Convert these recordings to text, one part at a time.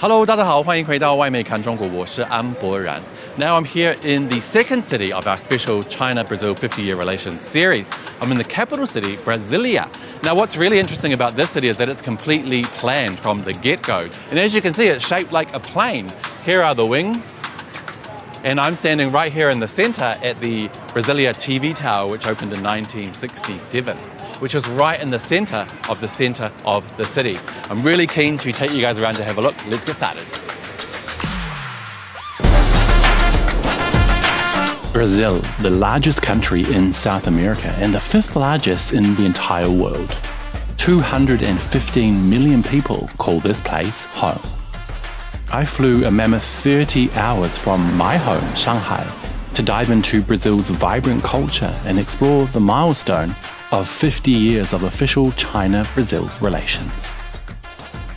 Hello, 大家好，欢迎回到外媒看中国，我是安博然。Now I'm here in the second city of our special China-Brazil 50-year relations series. I'm in the capital city, Brasilia. Now what's really interesting about this city is that it's completely planned from the get-go. And as you can see, it's shaped like a plane. Here are the wings. And I'm standing right here in the center at the Brasilia TV tower, which opened in 1967. Which is right in the center of the city. I'm really keen to take you guys around to have a look. Let's get started. Brazil, the largest country in South America and the fifth largest in the entire world. 215 million people call this place home. I flew a mammoth 30 hours from my home, Shanghai, to dive into Brazil's vibrant culture and explore the milestone of 50 years of official China-Brazil relations.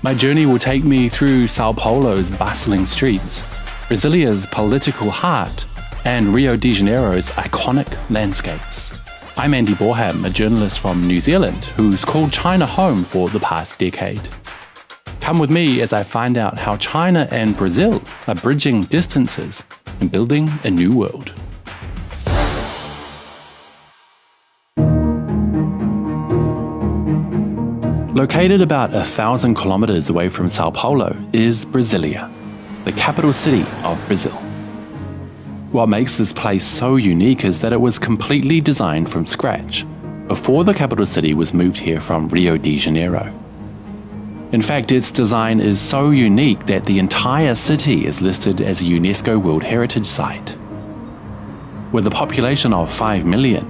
My journey will take me through Sao Paulo's bustling streets, Brasilia's political heart, and Rio de Janeiro's iconic landscapes. I'm Andy Borham, a journalist from New Zealand who's called China home for the past decade. Come with me as I find out how China and Brazil are bridging distances and building a new world. Located about 1,000 kilometers away from Sao Paulo is Brasilia, the capital city of Brazil. What makes this place so unique is that it was completely designed from scratch before the capital city was moved here from Rio de Janeiro. In fact, its design is so unique that the entire city is listed as a UNESCO World Heritage Site. With a population of 5 million,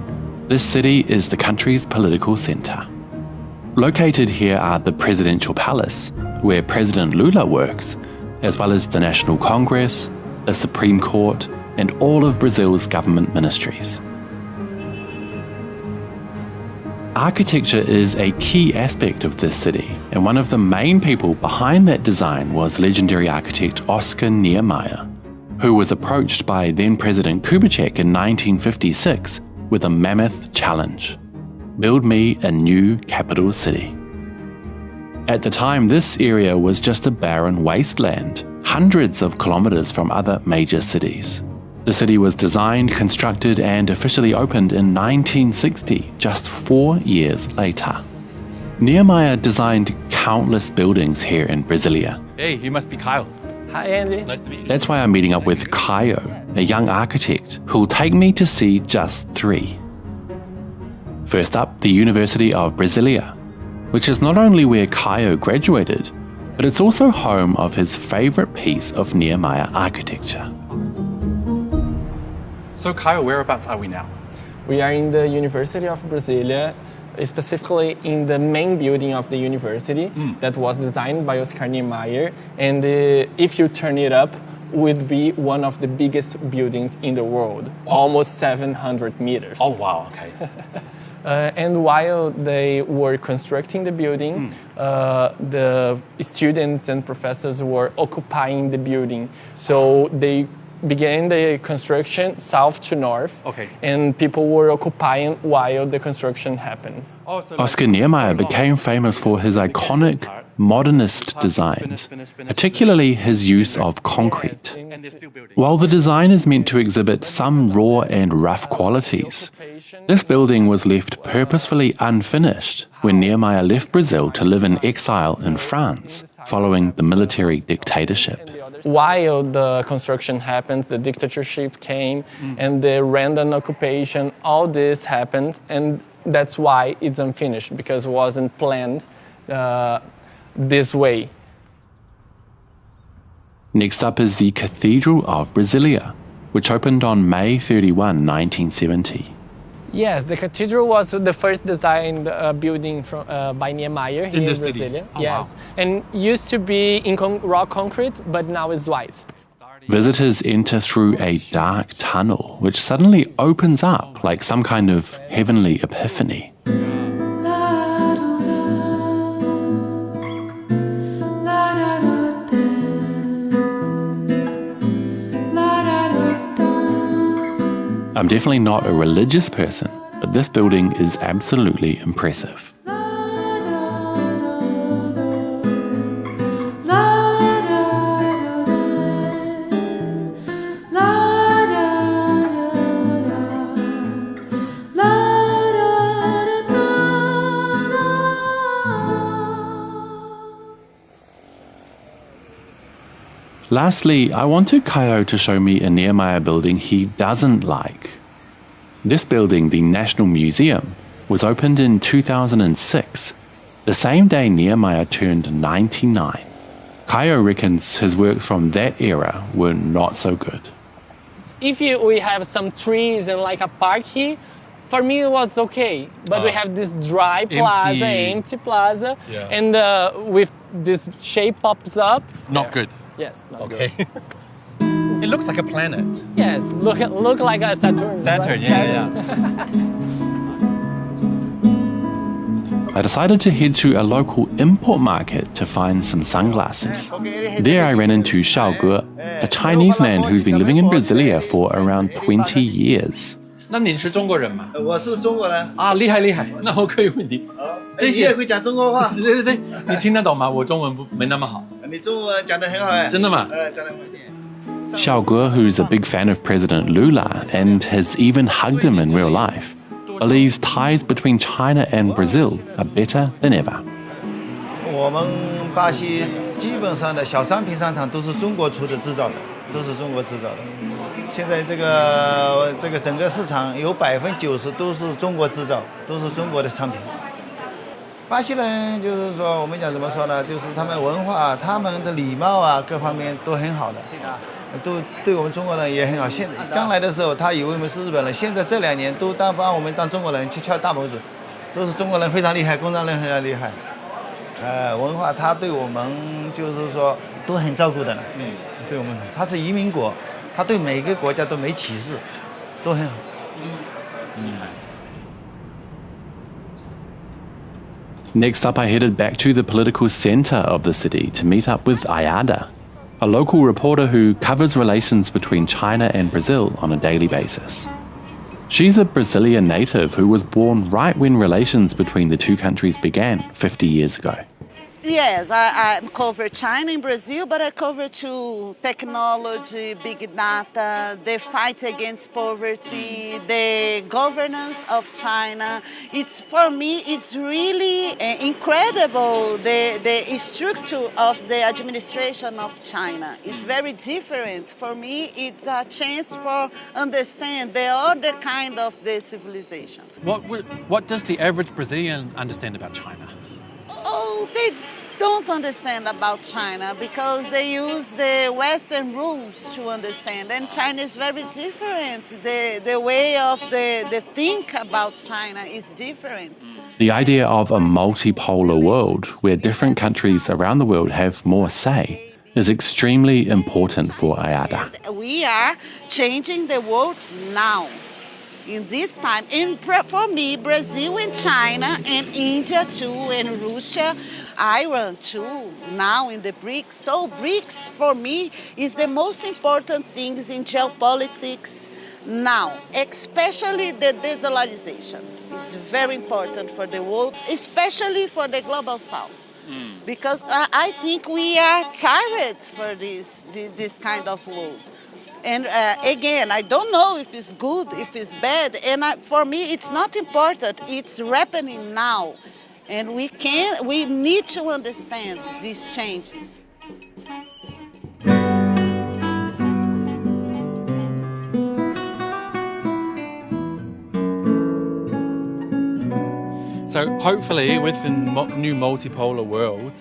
this city is the country's political center. Located here are the Presidential Palace, where President Lula works, as well as the National Congress, the Supreme Court, and all of Brazil's government ministries. Architecture is a key aspect of this city, and one of the main people behind that design was legendary architect Oscar Niemeyer, who was approached by then-President Kubitschek in 1956 with a mammoth challenge. Build me a new capital city. At the time, this area was just a barren wasteland, hundreds of kilometers from other major cities. The city was designed, constructed, and officially opened in 1960, just 4 years later. Niemeyer designed countless buildings here in Brasilia. Hey, you must be Kyle. Hi, Andy. Nice to meet you. That's why I'm meeting up with Caio, a young architect who'll take me to see just 3. First up, the University of Brasilia, which is not only where Caio graduated, but it's also home of his favorite piece of Niemeyer architecture. So Kyle, whereabouts are we now? We are in the University of Brasilia, specifically in the main building of the university that was designed by Oscar Niemeyer. And if you turn it up, would be one of the biggest buildings in the world, almost 700 meters. Oh wow, okay. And while they were constructing the building, the students and professors were occupying the building. So they began the construction south to north, and people were occupying while the construction happened. Oscar Niemeyer became famous for his iconic modernist designs, particularly his use of concrete. While the design is meant to exhibit some raw and rough qualities, this building was left purposefully unfinished when Niemeyer left Brazil to live in exile in France following the military dictatorship. While the construction happens, the dictatorship came and the random occupation, all this happened, and that's why it's unfinished, because it wasn't planned this way. Next up is the Cathedral of Brasilia, which opened on May 31, 1970. Yes, the cathedral was the first designed building by Niemeyer here in Brasilia. Oh, yes, wow. and used to be in raw concrete, but now it's white. Visitors enter through a dark tunnel, which suddenly opens up like some kind of heavenly epiphany. I'm definitely not a religious person, but this building is absolutely impressive. Lastly, I wanted Caio to show me a Nehemiah building he doesn't like. This building, the National Museum, was opened in 2006, the same day Nehemiah turned 99. Caio reckons his works from that era were not so good. If we have some trees and like a park here, for me it was okay. But we have this dry plaza, empty plaza, and with this shape pops up. Not good. Yes, not Okay. good. It looks like a planet. Yes, look like a Saturn. Saturn, right? yeah. I decided to head to a local import market to find some sunglasses. There I ran into Xiao Ge, a Chinese man who's been living in Brasilia for around 20 years. 那你是中国人吗？我是中国人。啊，厉害厉害，那我可以问你，你也会讲中国话？对对对，你听得懂吗？我中文没那么好。你中文讲得很好哎。真的吗？讲得很好。Xiao Ge, who's a big fan of President Lula and has even hugged him in real life, believes ties between China and Brazil are better than ever. 我们巴西基本上的小商品商场都是中国出的制造的，都是中国制造的。现在这个整个市场有90%都是中国制造，都是中国的产品。巴西人就是说，我们讲怎么说呢？就是他们文化、他们的礼貌啊，各方面都很好的，都对我们中国人也很好。刚来的时候，他以为我们是日本人，现在这2年都把我们当中国人去敲大拇指，都是中国人非常厉害，工商人非常厉害。文化他对我们就是说都很照顾的呢。对我们，他是移民国，他对每个国家都没歧视，都很好。Next up, I headed back to the political center of the city to meet up with Ayada, a local reporter who covers relations between China and Brazil on a daily basis. She's a Brazilian native who was born right when relations between the two countries began 50 years ago. Yes, I cover China and Brazil, but I cover too technology, big data, the fight against poverty, the governance of China. For me, it's really incredible, the structure of the administration of China. It's very different. For me, it's a chance for understand the other kind of the civilization. What does the average Brazilian understand about China? Oh, they don't understand about China because they use the Western rules to understand. And China is very different. The way of the think about China is different. The idea of a multipolar world where different countries around the world have more say is extremely important for Ayada. We are changing the world now. In this time, and for me, Brazil and China and India too, and Russia, Iran too, now in the BRICS. So BRICS for me is the most important things in geopolitics now, especially the de-dollarization. It's very important for the world, especially for the global south. Because I think we are tired for this kind of world. And again, I don't know if it's good, if it's bad. And for me, it's not important. It's happening now. And we need to understand these changes. So hopefully with the new multipolar world,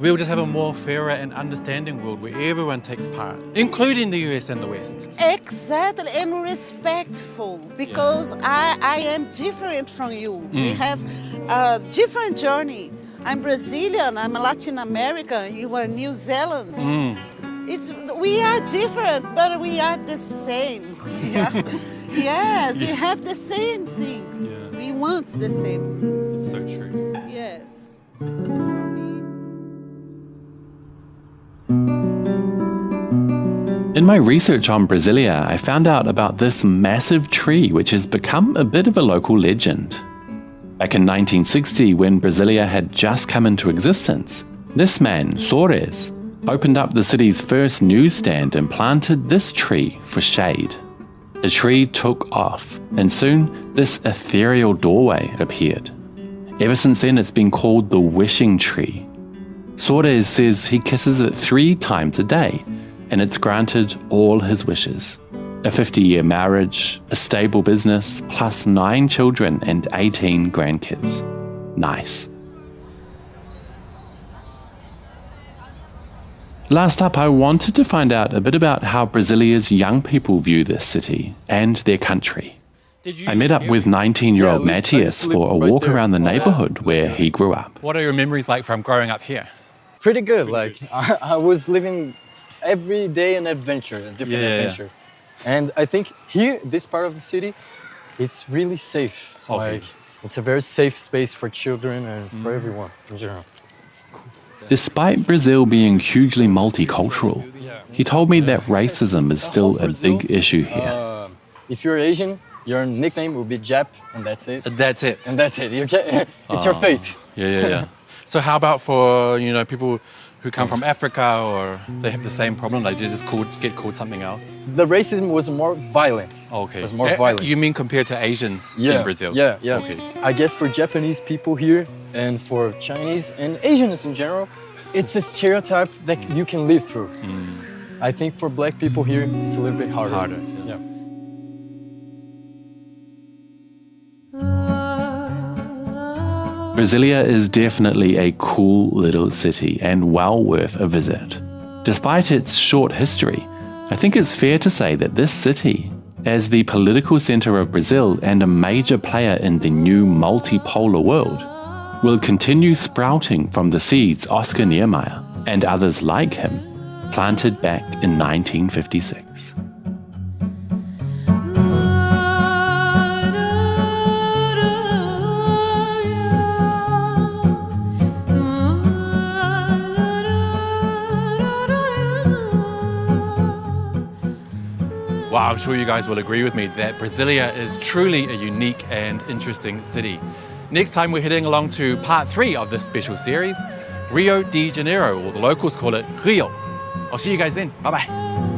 we'll just have a more fairer and understanding world where everyone takes part, including the US and the West. Exactly, and respectful, because I am different from you. We have a different journey. I'm Brazilian, I'm Latin American, you are New Zealand. We are different, but we are the same. Yes, we have the same things. We want the same things. So true. Yes. So for me. In my research on Brasilia, I found out about this massive tree which has become a bit of a local legend. Back in 1960, when Brasilia had just come into existence, this man, Soares, opened up the city's first newsstand and planted this tree for shade. The tree took off, and soon this ethereal doorway appeared. Ever since then, it's been called the wishing tree. Soares says he kisses it 3 times a day, and it's granted all his wishes. A 50-year marriage, a stable business, plus 9 children and 18 grandkids. Nice. Last up, I wanted to find out a bit about how Brasilia's young people view this city and their country. I met up with 19-year-old Matthias for a walk around the neighborhood where he grew up. What are your memories like from growing up here? Pretty good. Like I was living every day an adventure, a different adventure. And I think here, this part of the city, it's really safe. Like it's a very safe space for children and for everyone in general. Despite Brazil being hugely multicultural, he told me that racism is still a big issue here. If you're Asian, your nickname will be Jap, and that's it. That's it. And that's it. It's your fate. Yeah. So how about for, people who come from Africa, or they have the same problem, like they just get called something else? The racism was more violent. Okay. It was more violent. You mean compared to Asians in Brazil? Yeah. Okay. I guess for Japanese people here and for Chinese and Asians in general, it's a stereotype that you can live through. I think for black people here, it's a little bit harder. Yeah. Brasilia is definitely a cool little city and well worth a visit. Despite its short history, I think it's fair to say that this city, as the political center of Brazil and a major player in the new multipolar world, will continue sprouting from the seeds Oscar Niemeyer and others like him planted back in 1956. Wow, I'm sure you guys will agree with me that Brasilia is truly a unique and interesting city. Next time we're heading along to part 3 of this special series, Rio de Janeiro, or the locals call it Rio. I'll see you guys then. Bye-bye.